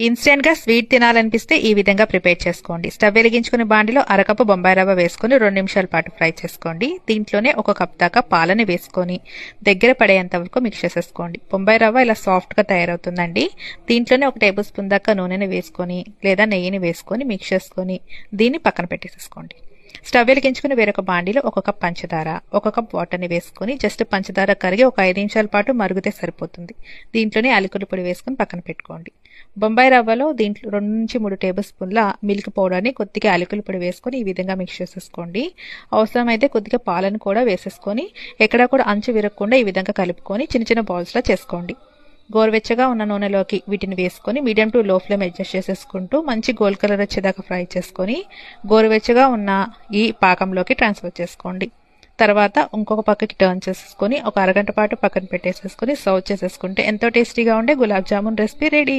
Instant గా sweet తినాలనిపిస్తే ఈ విధంగా ప్రిపేర్ చేసుకోండి. స్టవ్ వెలిగించుకుని బాండిలో అరకప్పు బొంబాయి రవ్వ వేసుకుని 2 నిమిషాల పాటు ఫ్రై చేసుకోండి. దీంట్లోనే 1 కప్ దాకా పాలని వేసుకొని దగ్గర పడేంత వరకు మిక్స్ చేసేసుకోండి. బొంబాయి రవ్వ ఇలా సాఫ్ట్ గా తయారవుతుందండి. దీంట్లోనే 1 టేబుల్ స్పూన్ దాకా నూనెని వేసుకొని లేదా నెయ్యిని వేసుకొని మిక్స్ చేసుకొని దీన్ని పక్కన పెట్టేసేసుకోండి. స్టవ్ వెలిగించుకుని వేరొక బాండిలో 1 కప్ పంచదార, 1 కప్ వాటర్ని వేసుకుని జస్ట్ పంచదార కరిగి ఒక 5 నిమిషాల పాటు మరుగుతే సరిపోతుంది. దీంట్లోనే యాలకుల పొడి వేసుకుని పక్కన పెట్టుకోండి. బొంబాయి రవ్వలో దీంట్లో 2 నుంచి 3 టేబుల్ స్పూన్ల మిల్క్ పౌడర్ని కొద్దిగా యాలకుల పొడి వేసుకొని ఈ విధంగా మిక్స్ చేసేసుకోండి. అవసరమైతే కొద్దిగా పాలను కూడా వేసేసుకొని ఎక్కడా కూడా అంచు విరగకుండా ఈ విధంగా కలుపుకొని చిన్న చిన్న బాల్స్లా చేసుకోండి. గోరువెచ్చగా ఉన్న నూనెలోకి వీటిని వేసుకొని medium to low flame adjust చేసేసుకుంటూ మంచి గోల్డ్ కలర్ వచ్చేదాకా ఫ్రై చేసుకొని గోరువెచ్చగా ఉన్న ఈ పాకంలోకి ట్రాన్స్ఫర్ చేసుకోండి. తర్వాత ఇంకొక పక్కకి టర్న్ చేసేసుకొని ఒక అరగంట పాటు పక్కన పెట్టేసేసుకొని సర్వ్ చేసేసుకుంటే ఎంతో టేస్టీగా ఉండే గులాబ్ జామున్ రెసిపీ రెడీ.